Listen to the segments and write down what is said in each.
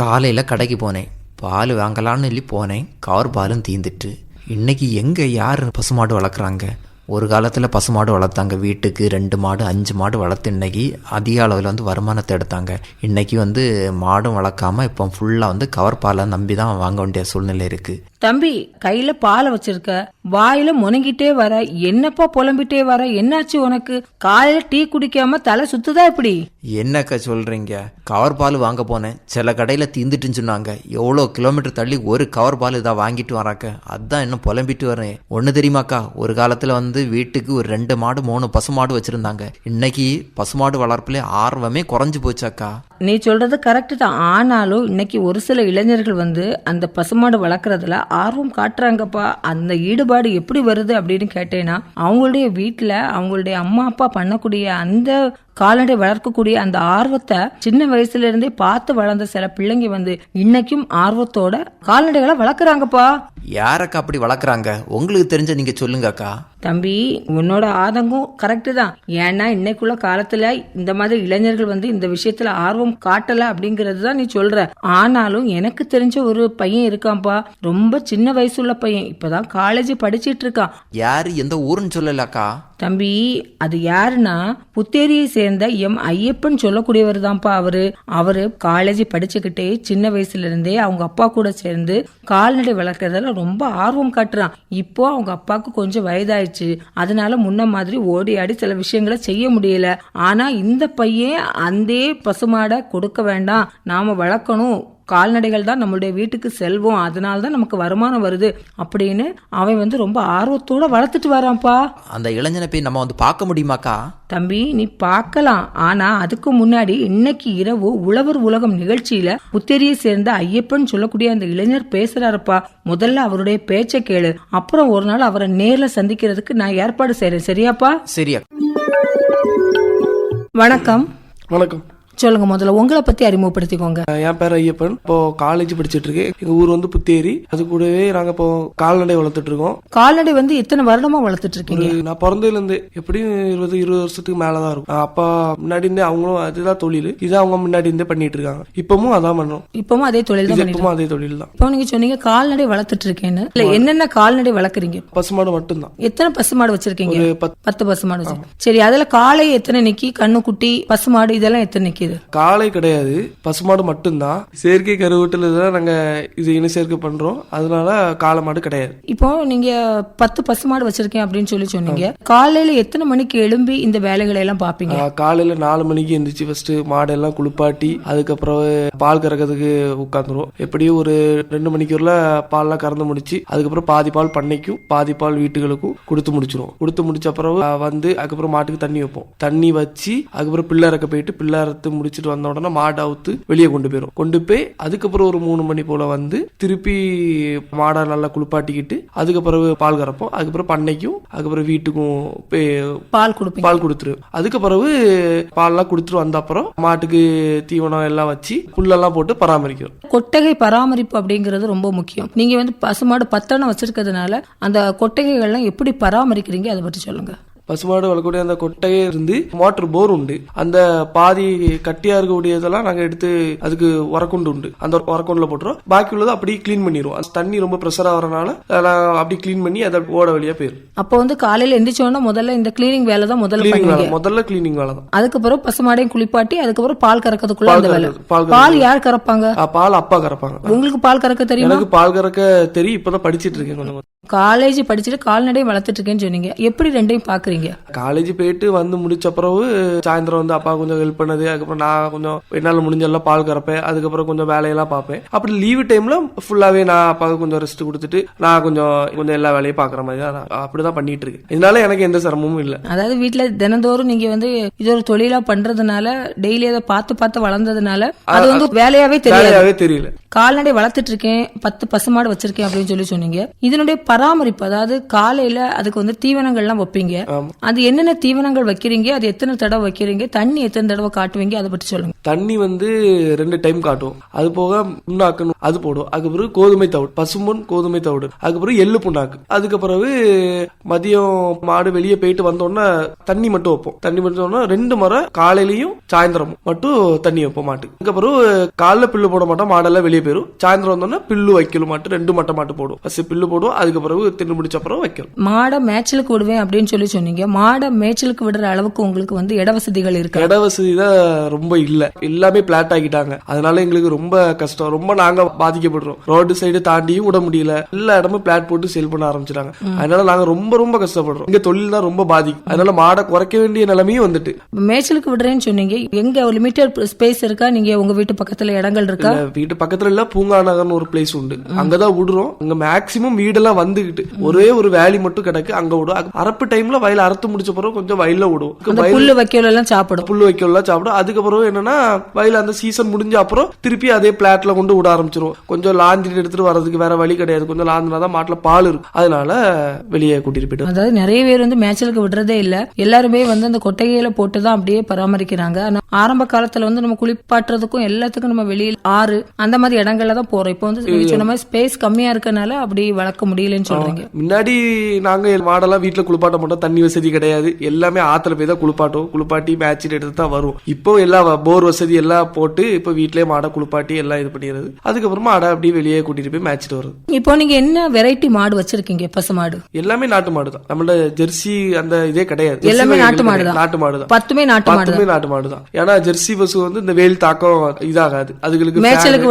காலையில் கடைக்கு போனேன், பால் வாங்கலான்னு சொல்லி போனேன். கவர் பாலும் தீந்துட்டு. இன்னைக்கு எங்கே யார் பசுமாடு வளர்க்குறாங்க? ஒரு காலத்தில் பசுமாடு வளர்த்தாங்க, வீட்டுக்கு 2 மாடு 5 மாடு வளர்த்து இன்னைக்கு அதிக அளவில் வருமானத்தை எடுத்தாங்க. இன்னைக்கு மாடும் வளர்க்காம இப்போ ஃபுல்லாக கவர் பாலை நம்பி தான் வாங்க வேண்டிய சூழ்நிலை இருக்குது. தம்பி, கையில பாலை வச்சிருக்க, வாயில முனங்கிட்டே வர, என்னப்பா புலம்பிட்டே வர, என்னாச்சு உனக்கு? காலையில டீ குடிக்காம தலை சுத்துதா இப்படி? என்னக்கா சொல்றீங்க? கவர் பால் வாங்க போனேன், சில கடையில் தீந்துட்டுன்னு சொன்னாங்க. எவ்வளோ கிலோமீட்டர் தள்ளி ஒரு கவர் பால் இதாக வாங்கிட்டு வராக்க, அதான் இன்னும் புலம்பிட்டு வரேன். ஒன்று தெரியுமாக்கா, ஒரு காலத்தில் வீட்டுக்கு ஒரு 2 மாடு 3 பசுமாடு வச்சிருந்தாங்க. இன்னைக்கு பசுமாடு வளர்ப்புல ஆர்வமே குறைஞ்சு போச்சாக்கா. நீ சொல்றது கரெக்ட் தான். ஆனாலும் இன்னைக்கு ஒரு சில இளைஞர்கள் அந்த பசுமாடு வளர்க்கறதுல ஆர்வம் காட்டுறாங்கப்பா. அந்த ஈடுபாடு எப்படி வருது அப்படின்னு கேட்டேன்னா, அவங்களுடைய வீட்டுல அவங்களுடைய அம்மா அப்பா பண்ணக்கூடிய அந்த கால்நடை வளர்க்கக்கூடிய அந்த ஆர்வத்தை சின்ன வயசுல இருந்தே பார்த்து வளர்ந்த சில பிள்ளைங்க இன்னைக்கும் ஆர்வத்தோட கால்நடைகளை வளர்க்குறாங்கப்பா. யாரக்கா அப்படி வளர்க்குறாங்க? உங்களுக்கு தெரிஞ்ச நீங்க சொல்லுங்க அக்கா. தம்பி, உன்னோட ஆதங்கம் கரெக்டு தான். ஏன்னா இன்னைக்குள்ள காலத்துல இந்த மாதிரி இளைஞர்கள் இந்த விஷயத்துல ஆர்வம் காட்டல அப்படிங்கறது தான் நீ சொல்ற. ஆனாலும் எனக்கு தெரிஞ்ச ஒரு பையன் இருக்கான்பா, ரொம்ப சின்ன வயசுள்ள பையன், இப்பதான் காலேஜ் படிச்சிட்டு இருக்கான். யாரு, எந்த ஊருன்னு சொல்லலக்கா? தம்பி, அது யாருன்னா புத்தேரியை சேர்ந்த எம் ஐயப்பன் சொல்லக்கூடியவர் தான்ப்பா. அவரு காலேஜ் படிச்சுக்கிட்டே சின்ன வயசுல இருந்தே அவங்க அப்பா கூட சேர்ந்து கால்நடை வளர்க்கறதுல ரொம்ப ஆர்வம் காட்டுறான். இப்போ அவங்க அப்பாவுக்கு கொஞ்சம் வயதாயிடுச்சு, அதனால முன்ன மாதிரி ஓடி ஆடி சில விஷயங்களை செய்ய முடியல. ஆனா இந்த பையன் அந்த பசுமாடை கொடுக்க வேண்டாம், நாம வளர்க்கணும், கால்நடைகள் தான் நம்மளுடைய வீட்டுக்கு செல்வம், அதனாலதான் நமக்கு வருமானம் வருது அப்படின்னு அவன் ரொம்ப ஆர்வத்தோட வளர்த்துட்டு வரான்ப்பா. அந்த இளைஞனை போய் நம்ம பார்க்க முடியுமாக்கா? தம்பி, நீ பார்க்கலாம். ஆனா அதுக்கு முன்னாடி இன்னைக்கு இரவு உழவர் உலகம் நிகழ்ச்சியில புத்தேரியை சேர்ந்த ஐயப்பன் சொல்லக்கூடிய அந்த இளைஞர் பேசுறாருப்பா. முதல்ல அவருடைய பேச்சை கேளு, அப்புறம் ஒரு நாள் அவரை நேர்ல சந்திக்கிறதுக்கு நான் ஏற்பாடு செய்யறேன். சரியாப்பா? சரியா. வணக்கம். வணக்கம். சொல்லுங்க, முதல்ல உங்களை பத்தி அறிமுகப்படுத்திக்கோங்க. என் பேர் ஐயப்பன். இப்போ காலேஜ் படிச்சிட்டு இருக்கேன். எங்க ஊர் புத்தேரி. அது கூடவே நாங்க இப்போ கால்நடை வளர்த்துட்டு இருக்கோம். கால்நடை எத்தனை வருடமா வளர்த்துட்டு இருக்கீங்க? நான் பிறந்ததுல இருந்து எப்படியும் 20 வருஷத்துக்கு மேலதான் இருக்கும். அப்பா முன்னாடி இருந்தே அவங்களும் அதுதான் தொழில், இதான் அவங்க முன்னாடி இருந்தே பண்ணிட்டு இருக்காங்க. இப்பவும் அதான் பண்றோம். இப்பவும் அதே தொழில் தான். இப்பவும் அதே தொழில் தான். இப்போ நீங்க சொன்னீங்க கால்நடை வளர்த்துட்டு இருக்கேன்னு. இல்ல, என்னென்ன கால்நடை வளர்க்குறீங்க? பசுமாடு மட்டும்தான். எத்தனை பசுமாடு வச்சிருக்கீங்க? 10 பசுமாடு. சரி, அதுல காளை எத்தனை நிக்கி, கண்ணுக்குட்டி, பசுமாடு இதெல்லாம் எத்தனை நிக்குது? காளை கிடையாது, பசுமாடு மட்டும்தான். செயற்கை கருவூட்டல தான் நாங்க இது இன சேர்க்கை பண்றோம், அதனால காளை மாடு கிடையாது. இப்போ நீங்க 10 பசுமாடு வச்சிருக்கேன் அப்படின்னு சொன்னீங்க. காலையில எத்தனை மணிக்கு எழும்பி இந்த வேலைகளை எல்லாம் பாப்பீங்க? காலையில 4 மணிக்கு எந்திரிச்சு ஃபர்ஸ்ட் மாடெல்லாம் குளிப்பாட்டி அதுக்கப்புறம் பால் கறக்கிறதுக்கு உட்காந்துரும். எப்படியும் ஒரு 2 மணிக்குள்ள பால்லாம் கறந்து முடிச்சு அதுக்கப்புறம் பாதி பால் பண்ணைக்கும் பாதி பால் வீட்டுகளுக்கும் கொடுத்து முடிச்சிரும். கொடுத்து முடிச்ச அப்புறம் அதுக்கப்புறம் மாட்டுக்கு தண்ணி வைப்போம். தண்ணி வச்சு அதுக்கப்புறம் பிள்ளை போயிட்டு பிள்ளை முடிச்சுட்டு வந்த உடனே மாடு அவுத்து வெளியே கொண்டு போய் அதுக்கப்புறம் ஒரு 3 மணி போல திருப்பி மாடை நல்லா குளிப்பாட்டிக்கிட்டு அதுக்கப்புறம் பால் கறப்போம். அதுக்கப்புறம் பண்ணைக்கும் அதுக்கப்புறம் வீட்டுக்கும் பால் கொடுத்துரு. அதுக்கப்புறம் பால்லாம் கொடுத்துட்டு வந்த அப்புறம் மாட்டுக்கு தீவனம் எல்லாம் வச்சு புல்லெல்லாம் போட்டு பராமரிக்கிறோம். கொட்டகை பராமரிப்பு அப்படிங்கிறது ரொம்ப முக்கியம். நீங்க பசுமாடு 10 வச்சிருக்கிறதுனால அந்த கொட்டகைகள்லாம் எப்படி பராமரிக்கிறீங்க, அதை பற்றி சொல்லுங்க. பசுமாடு வளர்க்கக்கூடிய அந்த கொட்டையே இருந்து மோட்டர் போர் உண்டு. அந்த பாதி கட்டியா இருக்கக்கூடியதெல்லாம் நாங்க எடுத்து அதுக்கு உரக்குண்டு உண்டு, அந்த உரக்குண்டுல போட்டுறோம். பாக்கி உள்ளதை அப்படியே கிளீன் பண்ணிடுவோம். அந்த தண்ணி ரொம்ப ப்ரெஷர் ஆகிறனால அப்படி கிளீன் பண்ணி அதை ஓட வழியா போயிடும். அப்போ காலையில எந்திரிச்சோன்னா முதல்ல இந்த கிளீனிங் வேலை தான் முதல்ல கிளீனிங் வேலை தான். அதுக்கப்புறம் பசுமாடையும் குளிப்பாட்டி அதுக்கப்புறம் பால் கறக்கிறதுக்குள்ள அந்த வேலை. பால் யார் கறப்பாங்க? பால் அப்பா கறப்பாங்க. உங்களுக்கு பால் கறக்க தெரியும்? எனக்கு பால் கறக்க தெரியும், இப்பதான் படிச்சிட்டு இருக்கேன். கொஞ்சம் காலேஜ் படிச்சுட்டு கால்நடையும் வளர்த்துட்டு இருக்கேன்னு சொன்னீங்க. எப்படி ரெண்டையும் பாக்குறீங்க? காலேஜ் போயிட்டு முடிச்ச பிறகு சாயந்தரம் அப்பா கொஞ்சம் ஹெல்ப் பண்ணது, அதுக்கப்புறம் நான் கொஞ்சம் என்னால முடிஞ்செல்லாம் பால் கறப்பேன். அதுக்கப்புறம் கொஞ்சம் வேலையெல்லாம் பார்ப்பேன். அப்படி லீவு டைம்ல ஃபுல்லாவே நான் அப்பாவுக்கு கொஞ்சம் ரெஸ்ட் கொடுத்துட்டு நான் கொஞ்சம் எல்லா வேலையும் பாக்குற மாதிரி தான் அப்படிதான் பண்ணிட்டு இருக்கேன். இதனால எனக்கு எந்த சிரமமும் இல்லை. அதாவது வீட்டுல தினந்தோறும் நீங்க இது ஒரு தொழிலா பண்றதுனால, டெய்லி அதை பார்த்து வளர்ந்ததுனால அது வேலையாவே தெரியல. தெரியல. கால்நடை வளர்த்துட்டு இருக்கேன், 10 பசுமாடு வச்சிருக்கேன் அப்படின்னு சொன்னீங்க. இதனுடைய பராமரிப்பு, அதாவது காலையில அதுக்கு வந்து தீவனங்கள்லாம் வைப்பீங்க. அது என்னென்ன தீவனங்கள் வைக்கிறீங்க, அது எத்தனை தடவை வைக்கிறீங்க, தண்ணி எத்தனை தடவை காட்டுவீங்க, அதை பற்றி சொல்லுங்க. தண்ணி வந்து 2 டைம் காட்டுவோம். அது போக புண்ணாக்கு அது போடுவோம். அதுக்கு பிறகு கோதுமை தவிடு, பசும்பொன் கோதுமை தவிடு, அதுக்கு பிறகு எள்ளு புண்ணாக்கு. அதுக்கு பிறகு மதியம் மாடு வெளியே போயிட்டு வந்தோன்னா தண்ணி மட்டும் வைப்போம். தண்ணி மட்டும் 2 முறை காலையிலயும் சாயந்தரமும் மட்டும் தண்ணி வைப்போம் மாட்டுக்கு. அதுக்கப்புறம் காலைல பில்லு போட மாட்டோம், மாடெல்லாம் வெளியே போயிடும். சாயந்தரம் வந்தோம்னா பில்லு வைக்கலும் மாட்டு 2 மட்டை மாட்டு போடுவோம். ஃபர்ஸ்ட் பில்லு போடுவோம், அதுக்கு பிறகு தின்னு முடிச்ச அப்புறம் வைக்கணும். மாடை மேய்ச்சலுக்கு விடுவேன் அப்படின்னு சொன்னீங்க. மாடை மேய்ச்சலுக்கு விடுற அளவுக்கு உங்களுக்கு வந்து இட வசதிகள் இருக்கு? இட வசதி தான் ரொம்ப இல்ல, எல்லாமே பிளாட் ஆக்கிட்டாங்க. அதனால எங்களுக்கு ரொம்ப கஷ்டம், ரொம்ப நாங்க பாதிக்கப்படுறோம். ரோடு சைடு தாண்டியும் விட முடியல, எல்லா இடமும் பிளாட் போட்டு சேல் பண்ண ஆரம்பிச்சிட்டாங்க. அதனால நாங்க ரொம்ப ரொம்ப கஷ்டப்படுறோம். இங்க தொழில் தான் ரொம்ப பாதிக்கும். அதனால மாடை குறைக்க வேண்டிய நிலைமையும் வந்துட்டு. மேய்ச்சலுக்கு விடுறேன்னு சொன்னீங்க, எங்க லிமிட்டட் ஸ்பேஸ் இருக்கா? நீங்க உங்க வீட்டு பக்கத்துல இடங்கள் இருக்கா? வீட்டு பக்கத்துல இல்ல, பூங்கா நகர்னு ஒரு பிளேஸ் உண்டு, அங்கதான் விடுறோம். அங்க மேக்சிமம் வீடெல்லாம் வந்துகிட்டு ஒரே ஒரு வேலி மட்டும் கிடக்கு, அங்க விடும். அரப்பு டைம்ல வயல அறுத்து முடிச்ச பிறகு கொஞ்சம் வயல்ல விடும். புல்லு வைக்கல எல்லாம் சாப்பிடும். புல்லு வைக்கல சாப்பிடும். அதுக்கப்புறம் என்னன்னா வயல அந்த சீசன் முடிஞ்ச அப்புறம் திருப்பி அதே பிளாட்ல கொண்டு விட ஆரம்பிச்சிரும். கொஞ்சம் லாந்திட்டு எடுத்துட்டு வரதுக்கு வேற வழி கிடையாது. கொஞ்சம் லாந்தினாதான் மாட்டுல பால் இருக்கும். அதனால வெளியே கூட்டிட்டு போயிட்டு. அதாவது நிறைய பேர் வந்து மேய்ச்சலுக்கு விடுறதே இல்ல, எல்லாருமே வந்து அந்த கொட்டையில போட்டுதான் அப்படியே பராமரிக்கிறாங்க. ஆரம்ப காலத்துல வந்து நம்ம குளிப்பாட்டுறதுக்கும் எல்லாத்துக்கும் நம்ம வெளியில் ஆறு அந்த மாதிரி இடங்கள்ல தான் போறோம். இப்போ வந்து சொன்ன மாதிரி ஸ்பேஸ் கம்மியா இருக்கனால அப்படி வளர்க்க முடியலன்னு சொல்றீங்க. முன்னாடி நாங்க மாடெல்லாம் வீட்டுல குளிப்பாட்ட மாட்டோம், தண்ணி வசதி கிடையாது. எல்லாமே ஆத்துல போய் தான் குளிப்பாட்டும், குளிப்பாட்டி மேட்ச் எடுத்து தான் வரும். இப்போ எல்லாம் போர் வசதி எல்லாம் போட்டு இப்போ வீட்லயே மாடை குளிப்பாட்டி எல்லாம் இது பண்ணிடுறது. அதுக்கப்புறமா மாடை அப்படியே வெளியே கூட்டிட்டு போய் மேட்சிட்டு வருது. இப்போ நீங்க என்ன வெரைட்டி மாடு வச்சிருக்கீங்க? பசு மாடு எல்லாமே நாட்டு மாடு தான். நம்மள ஜெர்சி அந்த இதே கிடையாது, எல்லாமே நாட்டு மாடு தான். நாட்டு மாடு தான், 10மே நாட்டு மாடு தான். ஏன்னா ஜெர்சி பசு வந்து இந்த வெயில் தாக்கம் இதாகாது, அதுகளுக்கு மேய்ச்சலுக்கு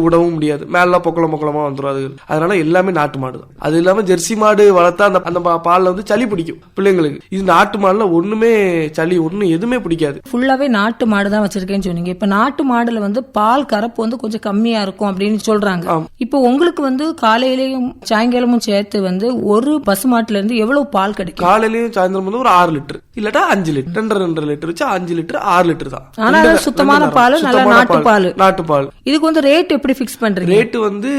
விடவும் முடியாது, மேல பொக்கலமா வந்துடும் அது. அதனால எல்லாமே நாட்டு மாடு தான். அது இல்லாம ஜெர்சி மாடு வளர்த்தா அந்த பால்ல வந்து சளி பிடிக்கும் பிள்ளைங்களுக்கு. இது நாட்டு மாடுல ஒண்ணுமே சளி ஒண்ணு எதுவுமே பிடிக்காது. ஃபுல்லாவே நாட்டு மாடு தான் வச்சிருக்கேன்னு சொன்னீங்க. இப்ப நாட்டு மாடுல வந்து பால் கறப்பு வந்து கொஞ்சம் கம்மியா இருக்கும் அப்படின்னு சொல்றாங்க. இப்போ உங்களுக்கு வந்து காலையிலயும் சாயங்காலமும் சேர்த்து வந்து ஒரு பசு மாட்டுல இருந்து எவ்வளவு பால் கிடைக்கும்? காலையிலயும் சாயந்தரம் வந்து ஒரு 6 லிட்டர் இல்லாட்டா 5 லிட்டர், 2.5 லிட்டர் வச்சு 5 லிட்டர் 6 லிட்டர் தான். ஆனா சுத்தமான பால், நல்ல நாட்டு பால். இதுக்கு வந்து ரேட் எப்படி பிக்ஸ் பண்றீங்க? ரேட் வந்து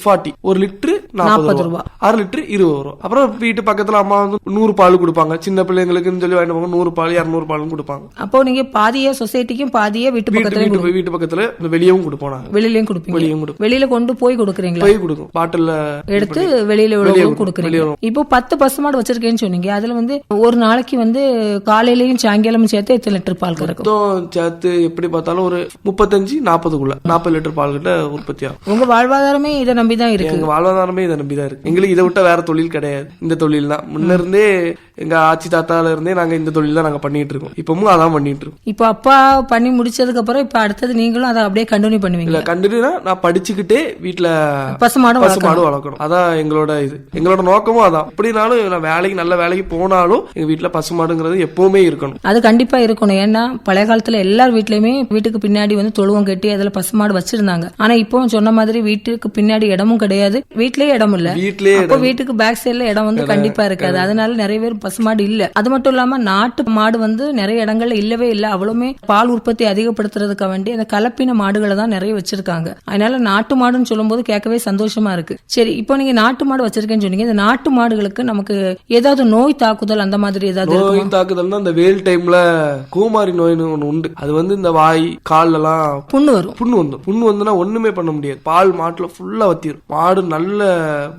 40, 1 லிட்டர் 40 ரூபாய், 6 லிட்டர் 20 ரூபாய். அப்புறம் வீட்டு பக்கத்துல அம்மா வந்து 100 பால் கொடுப்பாங்க, சின்ன பிள்ளைங்களுக்கு சொல்லி வாங்கிட்டு போங்க, 100 பால் 200 பாலும் கொடுப்பாங்க. அப்போ நீங்க பாதியே சொசைட்டிக்கும் பாதியே வீட்டு பக்கத்துல வெளியவும் கொடுப்போம், வெளியிலயும் கொடுப்பீங்க. வெளியில கொண்டு போய் கொடுக்குறீங்களா? போய் கொடுக்கும், பாட்டில் எடுத்து வெளியில கொடுக்குறீங்க. இப்போ 10 பசுமாடு வச்சிருக்கேன்னு சொன்னீங்க, அதுல வந்து ஒரு நாளைக்கு வந்து காலையிலயும் சாயங்காலமும் சேர்த்து எத்தனை லிட்டர் பால் கறக்கும்? சேர்த்து எப்படி பார்த்தாலும் ஒரு 35-40 40 லிட்டர் பால் கிட்ட உற்பத்தி ஆகும். உங்க வாழ்வாதாரமே இதை நம்பிதான் இருக்கு? எங்க வாழ்வாதாரமே இதை நம்பிதான் இருக்கு. எங்களுக்கு இதை விட்ட வேற தொழில் கிடையாது. இந்த தொழில் தான் முன்ன இருந்தே, எங்க ஆட்சி தாத்தால இருந்தே நாங்க இந்த தொழில் தான் நாங்க பண்ணிட்டு இருக்கோம். இப்பவும் அதான் பண்ணிட்டு இருக்கோம். இப்போ அப்பா பண்ணி முடிச்சதுக்கு அப்புறம் இப்ப அடுத்தது நீங்களும் அதை அப்படியே கண்டினியூ பண்ணுவீங்க? கண்டினியூ நான் படிச்சுக்கிட்டே வீட்டுல பசுமாடு வளர்க்கணும். அதான் எங்களோட இது, எங்களோட நோக்கமும் அதான். அப்படின்னாலும் நான் வேலைக்கு நல்ல வேலைக்கு போனாலும் எங்க வீட்டுல பசுமாடுங்கிறது எப்பவுமே இருக்கணும். அது கண்டிப்பா இருக்கணும். ஏன்னா பழைய காலத்துல எல்லார் வீட்லயுமே வீட்டுக்கு பின்னாடி வந்து தொழுவம் கட்டி அதுல பசுமாடு வச்சிருந்தாங்க. ஆனா இப்போ சொன்ன மாதிரி வீட்டுக்கு பின்னாடி இடமும் கிடையாது, வீட்லயே இடம் இல்ல. வீட்டுக்கு பேக் சைட்ல இடம் வந்து கண்டிப்பா இருக்காது. அதனால நிறைய பேர் பசுமாடு இல்ல. அது மட்டும் இல்லாம நாட்டு மாடு வந்து நிறைய இடங்கள்ல இல்லவே இல்ல. அவ்வளவுமே பால் உற்பத்தி அதிகப்படுத்துறதுக்கு வேண்டி அந்த கலப்பின மாடுகளை தான் நிறைய வச்சிருக்காங்க. அதனால நாட்டு மாடுன்னு சொல்லும் போது கேட்கவே சந்தோஷமா இருக்கு. சரி, இப்போ நீங்க நாட்டு மாடு வச்சிருக்கேன்னு சொன்னீங்க, இந்த நாட்டு மாடுகளுக்கு நமக்கு ஏதாவது நோய் தாக்குதல் அந்த மாதிரி ஏதாவது நோய் தாக்குதல்? அந்த வெயில் டைம்ல கோமாரி நோய்னு ஒண்ணு உண்டு. அது வந்து இந்த வாய் கால் எல்லாம் புண்ணு வந்துன்னா ஒண்ணுமே பண்ண முடியாது. பால் மாட்டுல ஃபுல்லா வத்திரும். மாடு நல்ல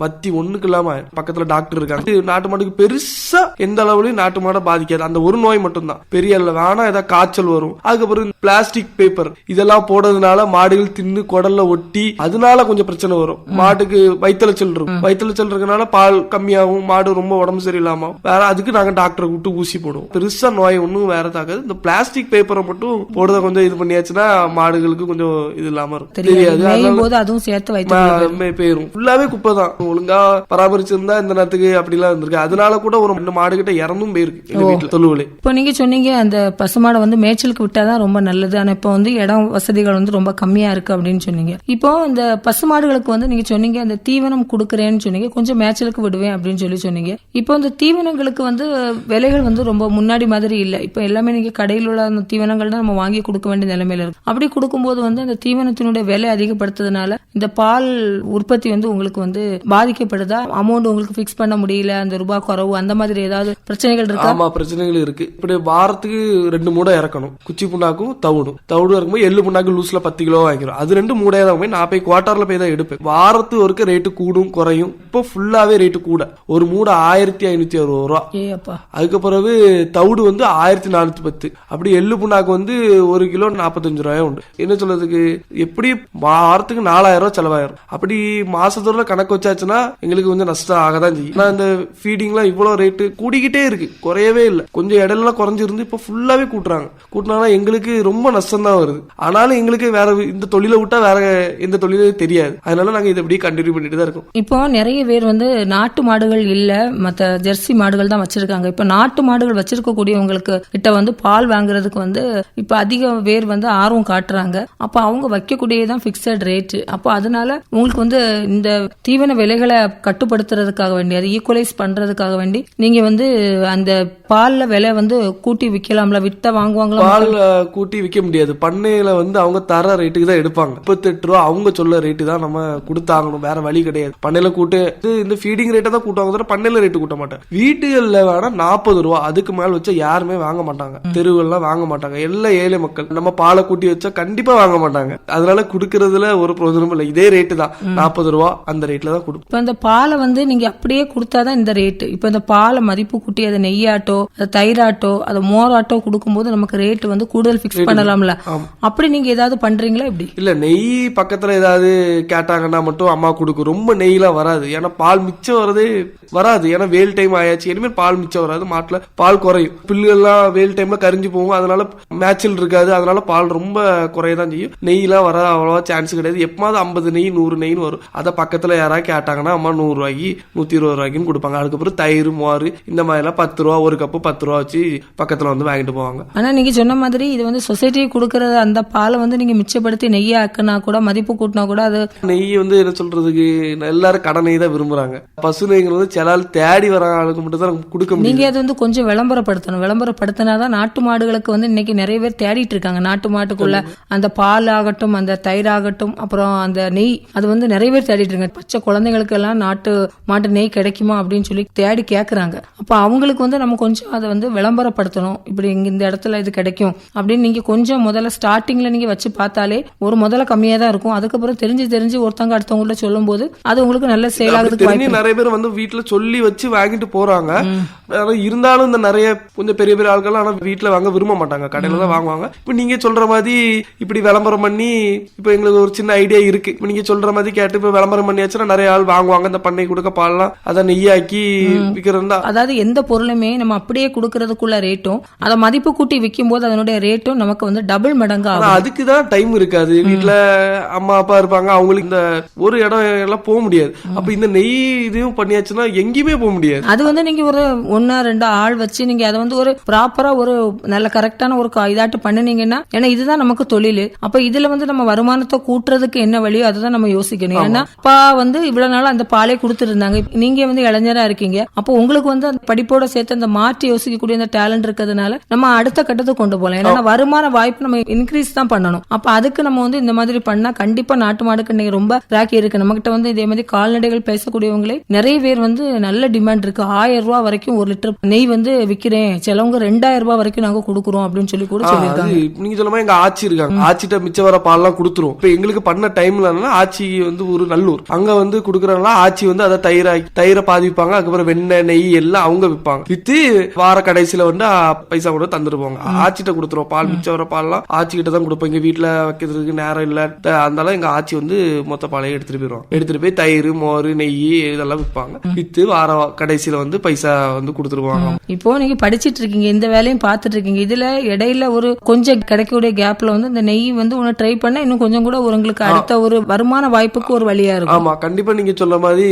வத்தி ஒண்ணுக்கு இல்லாம பக்கத்துல டாக்டர் இருக்காங்க. நாட்டு மாடுக்கு பெருசா எந்த அளவுலயும் நாட்டு மாடை பாதிக்காது. அந்த ஒரு நோய் மட்டும் தான் பெரிய அளவு. ஆனா ஏதாவது காய்ச்சல் வரும். அதுக்கப்புறம் பிளாஸ்டிக் பேப்பர் இதெல்லாம் போடுறதுனால மாடுகள் தின்னு குடல்ல ஒட்டி அதனால கொஞ்சம் பிரச்சனை வரும். மாட்டுக்கு வயிற்றுச்சல் இருக்கும். வயிற்றுச்சல் இருக்கனால பால் கம்மியாகும், மாடு ரொம்ப உடம்பு சரியில்லாம வேற. அதுக்கு நாங்க டாக்டரை கூப்பிட்டு ஊசி போடுவோம். பெருசா நோய் ஒண்ணும் வேற தாக்காது. இந்த பிளாஸ்டிக் பேப்பரை மட்டும் போடுறத கொஞ்சம் இது பண்ணியாச்சுன்னா மாடுகளுக்கு கொஞ்சம் இது இல்லாம இருக்கும். தெரியாது, அதுவும் சேர்த்து போயிரும். ஃபுல்லாவே குப்பை தான். ஒழுங்கா பராமரிச்சிருந்தா இந்த நேரத்துக்கு அப்படி எல்லாம் இருந்திருக்கு. அதனால கூட ஒரு மாடு மாடுகிட்ட இறந்தும் போயிருக்கு எங்க வீட்டுல தொழுவுல. இப்போ நீங்க சொன்னீங்க அந்த பசுமாடை வந்து மேய்ச்சலுக்கு விட்டாதான் ரொம்ப நல்லது, ஆனா இப்போ வந்து இடம் வசதிகள் வந்து ரொம்ப கம்மியா இருக்கு அப்படின்னு சொன்னீங்க. இப்போ இந்த பசுமாடுகளுக்கு வந்து நீங்க சொன்னீங்க அந்த தீவனம் கொடுக்கறேன்னு சொன்னீங்க, கொஞ்சம் மேய்ச்சலுக்கு விடுவேன் அப்படின்னு சொன்னீங்க. இப்போ இந்த தீவனங்களுக்கு வந்து விலைகள் வந்து ரொம்ப முன்னாடி மாதிரி இல்ல. இப்போ எல்லாமே நீங்க கடையில் உள்ள அந்த தீவனங்கள் தான் நம்ம வாங்கி கொடுக்க வேண்டிய நிலைமையில இருக்கு. அப்படி கொடுக்கும்போது வந்து அந்த தீவனத்தினுடைய விலை அதிகப்படுத்துறதுனால இந்த பால் உற்பத்தி வந்து உங்களுக்கு வந்து பாதிக்கப்படுதா? அமௌண்ட் உங்களுக்கு பிக்ஸ் பண்ண முடியல, அந்த ரூபாய் குறவு, அந்த மாதிரி ஏதாவது பிரச்சனைகள் இருக்கா? ஆமா, பிரச்சனைகள் இருக்கு. இப்படி வாரத்துக்கு 2 மூடை இறக்கணும், குச்சி புண்ணாக்கும் தவிடும் இருக்கும்போது எள்ளு புண்ணாக்கு லூஸ்ல 10 கிலோ வாங்கிடும். அது 2 மூடையா தான் போய் நான் போய் குவார்டர்ல போய் தான் எடுப்பேன். வாரத்துக்கு ஒருக்க ரேட்டு கூடும் குறையும். இப்போ ஃபுல்லாவே ரேட்டு கூட, ஒரு மூடை 1560 ரூபா. அதுக்கு பிறகு தவிடு வந்து 1410. அப்படி எள்ளு புண்ணாக்கு வந்து 1 கிலோ 45 ரூபாய் உண்டு. என்ன சொல்றதுக்கு, எப்படி வாரத்துக்கு 4000 ரூபாய் செலவாயிரும். அப்படி மாசத்தோட கணக்கு வச்சாச்சுன்னா எங்களுக்கு கொஞ்சம் நஷ்டம் ஆகதான் செய்யும். ஆனா இந்த ஃபீடிங்லாம் இவ்வளவு ரேட்டு கூடிக்கிட்டே இருக்கு, குறையவே இல்லை. கொஞ்சம் இடையில குறைஞ்சிருந்து இப்ப ஃபுல்லாவே கூட்டினாலும் எங்களுக்கு ரொம்ப நஷ்டம் தான் வருது. ஆனாலும் எங்களுக்கு வேற இந்த தொழிலை விட்டா வேற எந்த தொழிலும் தெரியாது. அதனால நாங்க இதை எப்படி கண்டினியூ பண்ணிட்டு தான் இருக்கோம். இப்போ நிறைய பேர் வந்து நாட்டு மாடுகள் இல்ல, மத்த ஜெர்சி மாடுகள் தான் வச்சிருக்காங்க. இப்ப நாட்டு மாடுகள் வச்சிருக்கக்கூடியவங்களுக்கு கிட்ட வந்து பால் வாங்குறதுக்கு வந்து இப்ப அதிக பேர் வந்து ஆர்வம் காட்டுறாங்க. அப்ப அவங்க வைக்கக்கூடியதான் பிக்சட் ரேட். அப்போ அதனால உங்களுக்கு வந்து இந்த தீவன விலைகளை கட்டுப்படுத்துறதுக்காக வேண்டி, அதை ஈக்குவலைஸ் பண்றதுக்காக வேண்டி நீங்க வந்து அந்த பால்ல விலை வந்து கூட்டி விக்கலாம்ல, விட்ட வாங்குவாங்களா? பால் கூட்டி விற்க முடியாது. பண்ணையில வந்து அவங்க தர ரேட்டுக்கு தான் எடுப்பாங்க. 38 ரூபா அவங்க சொல்ல ரேட்டு தான் நம்ம கொடுத்தாங்கணும், வேற வழி கிடையாது. பண்ணையில கூட்டு இந்த ஃபீடிங் ரேட்டை தான் கூட்டுவாங்க, பண்ணையில ரேட்டு கூட்ட மாட்டாங்க. வீட்டுகள்ல வேணா 40 ரூபா, அதுக்கு மேல வச்சா யாருமே வாங்க மாட்டாங்க. தெருவெல்லாம் வாங்க மாட்டாங்க, எல்லாம் ஏழை மக்கள். நம்ம பாலை கூட்டி வச்சா கண்டிப்பா வாங்க மாட்டாங்க. அதனால குடுக்கறதுல ஒரு பிரயோஜனம் இல்லை. இதே ரேட்டு தான் 40 ரூபா, அந்த ரேட்ல தான் கொடுக்கும். இப்ப இந்த பாலை வந்து நீங்க அப்படியே கொடுத்தாதான் இந்த ரேட்டு. இப்ப இந்த பாலை மதிப்பு கூட்டி அதை நெய்யாட்டோ, அதை தயிராட்டோ, அதை மோராட்டோ கொடுக்கும்போது நமக்கு ரேட் வந்து கூடுதல் பிக்ஸ் பண்ணலாம்ல. அப்படி நீங்க ஏதாவது பண்றீங்களா? இப்படி இல்ல, நெய் பக்கத்துல ஏதாவது கேட்டாங்கன்னா மட்டும் அம்மா கொடுக்கும். ரொம்ப நெய்லாம் வராது, ஏன்னா பால் மிச்சம் வரதே வராது. ஏன்னா வெயில் டைம் ஆயாச்சு, இனிமேல் பால் மிச்சம் வராது. மாட்டுல பால் குறையும், பில்லுகள்லாம் வெயில் டைம்ல கரிஞ்சு போகும். அதனால மேட்சல் இருக்காது, அதனால பால் ரொம்ப குறையதான் செய்யும். நெய்லாம் வர அவ்வளவா சான்ஸ் கிடையாது. எப்பமாவது 50 நெய் 100 நெய்னு வரும். அதை பக்கத்துல யாராவது கேட்டாங்கன்னா அம்மா 100 ரூபாய்க்கு 120 ரூபாய்க்குன்னு கொடுப்பாங்க. அதுக்கப்புறம் தயிர் மோர் இந்த மாதிரி எல்லாம் 10 ரூபா, ஒரு கப்பு 10 ரூபா வச்சு பக்கத்துல வந்து வாங்கிட்டு போவாங்க. ஆனா நீங்க சொன்ன மாதிரி இது வந்து சொசைட்டிக்கு கொடுக்கறது, அந்த பாலை வந்து நீங்க மிச்சப்படுத்தி நெய்யா ஆக்குனா கூட, மதிப்பு கூட்டினா கூட, அது நெய் வந்து என்ன சொல்றதுக்கு, எல்லாரும் கடை நெய் தான் விரும்புறாங்க. பசு நெய்ங்கிறது சில தேடி வர ஆளுக்கு மட்டும் தான் கொடுக்க முடியும். நீங்க அது வந்து கொஞ்சம் விளம்பரப்படுத்தணும். விளம்பரப்படுத்தினாதான் நாட்டு மாடுகளுக்கு வந்து இன்னைக்கு நிறைய பேர் தேடிட்டு இருக்காங்க. நாட்டு மாட்டுக்குள்ள அந்த பால் ஆகட்டும், அந்த தயிர் ஆகட்டும், அப்புறம் அந்த நெய், அது வந்து நிறைய பேர் தேடிட்டு இருக்காங்க. பச்சை குழந்தைங்களுக்கு எல்லாம் நாட்டு மாட்டு நெய் கிடைக்குமா அப்படின்னு சொல்லி தேடி கேட்கறாங்க. அப்ப அவங்களுக்கு வந்து நம்ம கொஞ்சம் அதை வந்து விளம்பரப்படுத்தணும். இப்படி இந்த இடத்துல இது கிடைக்கும் அப்படின்னு நீங்க கொஞ்சம் முதல்ல ஸ்டார்டிங்ல நீங்க வச்சு பார்த்தாலே ஒரு முதல்ல கம்மியா தான் இருக்கும். அதுக்கப்புறம் தெரிஞ்சு ஒருத்தவங்க அடுத்தவங்கள்ட்ட சொல்லும் போது அது உங்களுக்கு நல்ல சேல் ஆகுறதுக்கு வாய்ப்பு. நிறைய பேர் வந்து வீட்டுல சொல்லி வச்சு வாங்கிட்டு போறாங்க. இருந்தாலும் இந்த நிறைய கொஞ்சம் பெரிய பெரிய ஆட்கள் ஆனா வீட்டுல வாங்க விரும்ப மாட்டாங்க, கடையில தான் வாங்குவாங்க. இப்ப நீங்க சொல்ற மாதிரி இப்படி விளம்பரம் பண்ணி, இப்ப எங்களுக்கு ஒரு சின்ன ஐடியா இருக்கு. இப்ப நீங்க சொல்ற மாதிரி கேட்டு இப்ப விளம்பரம் பண்ணியாச்சுன்னா நிறைய ஆள் வாங்குவாங்க. இந்த பண்ணை கொடுக்க பால்லாம் அதை நெய்யாக்கி விற்கிறதா. அதாவது எந்த பொருளுமே நம்ம அப்படியே கொடுக்கறதுக்குள்ள ரேட்டும், அதை மதிப்பு கூட்டி விற்கும் போது அதனுடைய ரேட்டும் நமக்கு வந்து டபுள் மடங்கு ஆகும். அதுக்குதான் டைம் இருக்காது. வீட்டுல அம்மா அப்பா இருப்பாங்க, அவங்களுக்கு இந்த ஒரு இடம் எல்லாம் போக முடியாது. அப்ப இந்த நெய் இதையும் பண்ணியாச்சுன்னா எங்கேயுமே போக முடியாது. அது வந்து நீங்க ஒரு 1-2 ஆள் வச்சு நீங்க அதை வந்து ஒரு ப்ராப்பரா ஒரு நல்ல கரெக்டான ஒரு இதாட்டு பண்ணினீங்கன்னா, ஏன்னா இதுதான் நமக்கு தொழில். அப்ப இதுல வந்து நம்ம வருமானத்தை கூட்டுறதுக்கு என்ன வழியோ அதுதான் நம்ம யோசிக்கணும். ஏன்னா அப்பா வந்து இவ்வளவு நாள் அந்த பாலே கொடுத்துட்டு இருந்தாங்க, நீங்க வந்து இளைஞரா இருக்கீங்க. அப்போ உங்களுக்கு வந்து அந்த படிப்போட சேர்த்து அந்த மாற்றி யோசிக்கக்கூடிய அந்த டேலண்ட் இருக்கிறதுனால நம்ம அடுத்த கட்டத்துக்கு கொண்டு போகலாம். ஏன்னா வருமான வாய்ப்பு நம்ம இன்க்ரீஸ் தான் பண்ணணும். அப்ப அதுக்கு நம்ம வந்து இந்த மாதிரி பண்ணா கண்டிப்பா நாட்டு மாடுக்கு இன்னைக்கு ரொம்ப ராக்கி இருக்கு. நம்ம கிட்ட வந்து இதே மாதிரி கால்நடைகள் பேசக்கூடியவங்களே நிறைய பேர் வந்து நல்ல டிமாண்ட் இருக்கு. 1000 ரூபாய் வரைக்கும் 1 லிட்டர் நெய் வந்து விக்கிறேன், சிலவங்க 2000 ரூபாய் வரைக்கும் நாங்க கொடுக்குறோம் அப்படின்னு சொல்லி கூட சொல்லிருக்காங்க. நீங்க சொல்ல மாதிரி எங்க ஆட்சி இருக்காங்க, ஆட்சிட்ட மிச்சம் வர பால்லாம் கொடுத்துரும். இப்ப எங்களுக்கு பண்ண டைம்ல ஆட்சி வந்து ஒரு நல்லூர் அங்க வந்து குடுக்கறாங்களா, ஆட்சி வந்து அதை தயிரை பாதிப்பாங்க. அதுக்கப்புறம் வெண்ணெய் நெய் எல்லாம் அவங்க விற்பாங்க. வித்து வார கடைசியில வந்து பைசா கூட தந்துருப்பாங்க. ஆட்சிட்ட கொடுத்துருவோம். பால் மிச்சம் வர பால்லாம் ஆட்சி கிட்ட தான் கொடுப்போம். எங்க வீட்டுல வைக்கிறதுக்கு நேரம் இல்ல, அதனால எங்க ஆட்சி வந்து மொத்த பாலையை எடுத்துட்டு போயிருவாங்க. எடுத்துட்டு போய் தயிர் மோர் நெய் இதெல்லாம் விற்பாங்க. வித்து வார கடைசியில வந்து பைசா வந்து கொடுத்துருவாங்க. இப்போ நீங்க படிச்சிட்டு இருக்கீங்க, இந்த வேலையும் பாத்துட்டு இருக்கீங்க. இதுல இடையில ஒரு கொஞ்சம் கிடைக்கக்கூடிய கேப்ல வந்து இந்த நெய் வந்து ஒன்னு ட்ரை பண்ண இன்னும் கொஞ்சம் கூட உங்களுக்கு அடுத்த ஒரு வருமான வாய்ப்புக்கு ஒரு வழியா இருக்கும். ஆமா, கண்டிப்பா நீங்க சொல்ற மாதிரி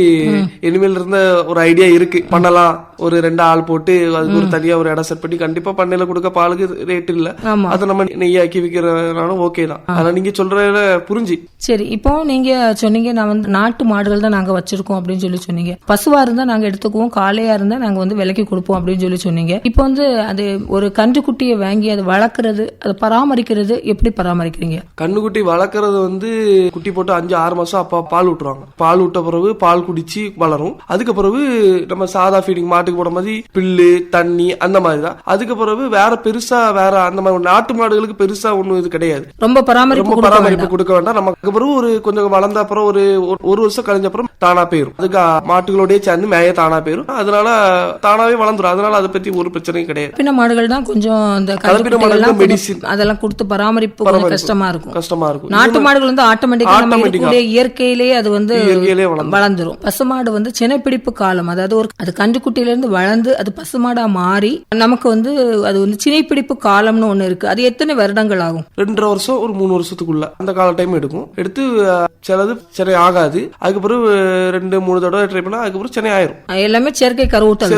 இனிமேல் இருந்த ஒரு ஐடியா இருக்கு, பண்ணலாம். ஒரு 2 ஆள் போட்டு அதுக்கு ஒரு தனியா ஒரு இடம் செட் பண்ணி கண்டிப்பா பண்ணையில கொடுக்க பாலுக்கு ரேட் இல்ல, ஆமா. அதை நம்ம நெய்யாக்கி விக்கிறனாலும் ஓகே தான். ஆனா நீங்க சொல்றதுல புரிஞ்சு. சரி, இப்போ நீங்க சொன்னீங்க நான் வந்து நாட்டு மாடுகள் தான் நாங்க வச்சிருக்கோம் அப்படின்னு சொல்லி சொன்னீங்க. பசுவா இருந்தா நாங்க எடுத்துக்குவோம், காளையா இருந்தா நாங்க வந்து விலைக்கு கொடுப்போம் அப்படின்னு சொல்லி சொன்னீங்க. இப்போ வந்து அது ஒரு கன்றுக்குட்டியை வாங்கி அதை வளர்க்கறது, அதை பராமரிக்கிறது எப்படி பராமரிக்கிறீங்க? கண்ணுக்குட்டி வளர்க்கறது வந்து குட்டி போட்டு 5-6 மாசம் அப்பா பால் விட்டுருவாங்க. பால் விட்ட பிறகு பால் குடிச்சு வளரும். அதுக்கு பிறகு நம்ம சாதா ஃபீடிங் மாட்டுக்கு போட மாதிரி பில்லு தண்ணி அந்த மாதிரி தான். அதுக்கு பிறகு வேற பெருசா வேற அந்த மாதிரி நாட்டு மாடுகளுக்கு பெருசா ஒண்ணும் இது கிடையாது. ரொம்ப பராமரிப்பு கொடுக்க வேண்டாம். நமக்கு பிறகு ஒரு கொஞ்சம் வளர்ந்த அப்புறம் ஒரு வருஷம் கழிஞ்ச அப்புறம் தானா போயிரும். அதுக்கு மாட்டுகளோடய சேர்ந்து மேய தானா போயிரும். அதனால தானாவே வளர்ந்துரும். அதனால அதை பத்தி ஒரு பிரச்சனையும் கிடையாது. பின்ன மாடுகள் தான் கொஞ்சம் இந்த மெடிசின் அதெல்லாம் கொடுத்து பராமரிப்பு கஷ்டமா இருக்கும். நாட்டு மாடுகள் வந்து ஆட்டோமேட்டிக்கா இயற்கையிலேயே அது வந்து வளர்ந்துரும். பசுமாடு வந்து சினைப்பிடிப்பு காலம், அதாவது அது கன்றுக்குட்டியில இருந்து வளர்ந்து அது பசுமாடா மாறி நமக்கு வந்து அது வந்து சினைப்பிடிப்பு காலம்னு ஒண்ணு இருக்கு. அது எத்தனை வருடங்கள் ஆகும்? 2.5 வருஷம் ஒரு 3 வருஷத்துக்குள்ள அந்த கால டைம் எடுக்கும். எடுத்து சிலது சென்னை ஆகாது. அதுக்கு பிறகு 2-3 தடவை ட்ரை பண்ணா அதுக்கப்புறம் சென்னை ஆயிரும். எல்லாமே செயற்கை கருவூட்டல்.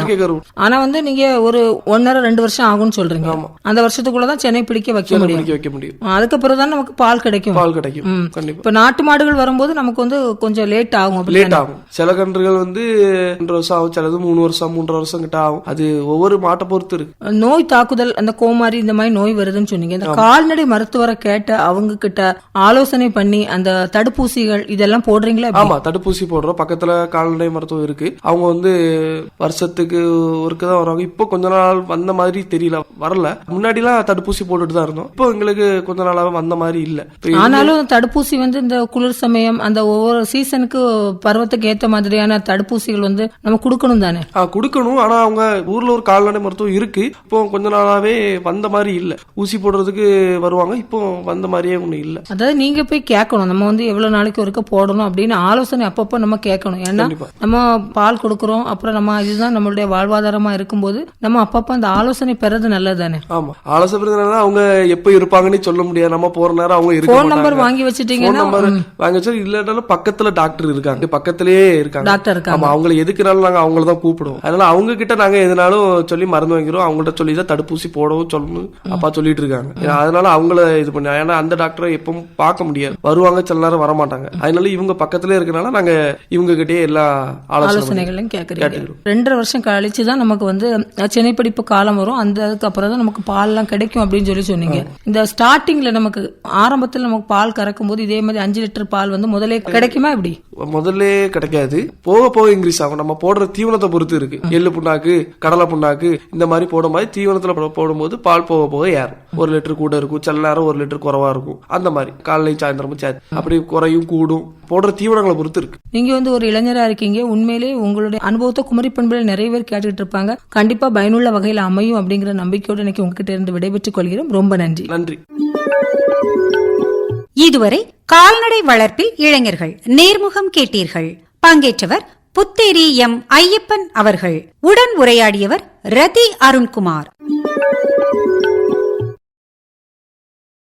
ஆனா வந்து நீங்க ஒரு 1.5-2 வருஷம் ஆகும்னு சொல்றீங்க. அந்த வருஷத்துக்குள்ளதான் சென்னை பிடிக்க வைக்க முடியும். அதுக்கப்புறம் தான் நமக்கு பால் கிடைக்கும். இப்ப நாட்டு மாடுகள் வரும்போது நமக்கு வந்து கொஞ்சம் லேட் ஆகும். சில கன்றுகள் வந்து 2 வருஷம் ஆகும், சிலது 3 வருஷம் 3.5 வருஷம் கிட்ட ஆகும். அது ஒவ்வொரு மாட்டை பொறுத்து இருக்கு. நோய் தாக்குதல், அந்த கோமாரி இந்த மாதிரி நோய் வருதுன்னு சொன்னீங்க. இந்த கால்நடை மருத்துவரை கேட்ட அவங்க கிட்ட ஆலோசனை பண்ணி அந்த தடுப்பூசிகள் இதெல்லாம் போடுறீங்களா? ஆமா, தடுப்பூசி போடுறோம். பக்கத்துல கால்நடை மருத்துவம் இருக்கு. அவங்க வந்து வருஷத்துக்கு ஒருக்குதான் வருவாங்க. இப்போ கொஞ்ச நாள் வந்த மாதிரி தெரியல, வரல. முன்னாடி எல்லாம் தடுப்பூசி போட்டுட்டு தான் இருந்தோம். இப்போ எங்களுக்கு கொஞ்ச நாளாவே வந்த மாதிரி இல்ல. ஆனாலும் தடுப்பூசி வந்து இந்த குளிர் சமயம் அந்த ஒவ்வொரு சீசனுக்கு பருவத்துக்கு ஏத்த மாதிரியான தடுப்பூசிகள் வந்து நம்ம கொடுக்கணும் தானே? கொடுக்கணும். ஆனா அவங்க ஊர்ல ஒரு கால்நடை மருத்துவம் இருக்கு. இப்போ கொஞ்ச நாளாவே வந்த மாதிரி இல்ல. ஊசி போடுறதுக்கு வருவாங்க, இப்போ வந்த மாதிரியே ஒண்ணு இல்ல. அதாவது நீங்க போய் கேட்கணும், நம்ம வந்து எவ்வளவு நாளைக்கு ஒருக்க போடணும் அப்படின்னு ஆலோசனை அப்பப்ப நம்ம கேட்கணும். ஏன்னா நம்ம பால் கொடுக்கறோம், அப்புறம் நம்ம இதுதான் நம்மளுடைய வாழ்வாதாரமா இருக்கும்போது நம்ம அப்பப்ப அந்த ஆலோசனை பெறது நல்லது தானே? ஆமா, ஆலோசனை பெறதுனால அவங்க எப்ப இருப்பாங்கன்னு சொல்ல முடியாது. நம்ம போற நேரம் அவங்க இருக்க போன் நம்பர் வாங்கி வச்சுட்டீங்கன்னா வாங்கி வச்சு இல்லனாலும் பக்கத்துல டாக்டர் இருக்காங்க, பக்கத்திலேயே இருக்காங்க டாக்டர் இருக்காங்க. ஆமா, அவங்களை எதுக்குனாலும் நாங்க அவங்கள தான் கூப்பிடுவோம். அதனால அவங்க கிட்ட நாங்க எதுனாலும் சொல்லி மருந்து வாங்கிறோம். அவங்கள்ட்ட சொல்லி தான் தடுப்பூசி போடவும் சொல்லணும் அப்பா சொல்லிட்டு இருக்காங்க. அதனால அவங்கள இது பண்ண, ஏன்னா அந்த டாக்டரை எப்பவும் பார்க்க முடியாது, வருவாங்க சில நேரம் வர மாட்டாங்க. அதனால இவங்க பக்கத்துல இருக்கனால நாங்க இவங்க கிட்டே எல்லா ஆலோசனைகளும் கேட்கிறோம். 2.5 வருஷம் கழிச்சுதான் நமக்கு வந்து சினைப்பிடிப்பு காலம் வரும். அந்த அதுக்கப்புறம் தான் நமக்கு பால் எல்லாம் கிடைக்கும் அப்படின்னு சொல்லி சொன்னீங்க. இந்த ஸ்டார்டிங்ல நமக்கு ஆரம்பத்துல நமக்கு பால் கறக்கும் போது இதே மாதிரி 5 லிட்டர் பால் வந்து முதலே கிடைக்குமா? இப்படி முதல்ல கிடைக்காது, போக போக இன்க்ரீஸ் ஆகும். நம்ம போடுற தீவனத்தை பொறுத்து இருக்கு. எள்ளு புண்ணாக்கு, கடலை புண்ணாக்கு இந்த மாதிரி போடும் போது தீவனத்துல போடும்போது பால் போக போக ஏறும். 1 லிட்டர் கூட இருக்கும், சில நேரம் 1 லிட்டர் குறைவா இருக்கும். அந்த மாதிரி காலையும் சாயந்தரமும் அப்படி குறையும் கூடும், போடுற தீவனங்களை பொறுத்து இருக்கு. நீங்க வந்து ஒரு இளைஞரா இருக்கீங்க. உண்மையிலே உங்களுடைய அனுபவத்தை குமரி பண்பில் நிறைய பேர் கேட்டுட்டு இருப்பாங்க. கண்டிப்பா பயனுள்ள வகையில் அமையும் அப்படிங்கிற நம்பிக்கையோடு இன்னைக்கு உங்ககிட்ட இருந்து விடைபெற்றுக் கொள்கிறோம். ரொம்ப நன்றி. நன்றி. இதுவரை கால்நடை வளர்ப்பில் இளைஞர்கள் நேர்முகம் கேட்டீர்கள். பங்கேற்றவர் புத்தேரி எம் ஐயப்பன் அவர்கள். உடன் உரையாடியவர் ரதி அருண்குமார்.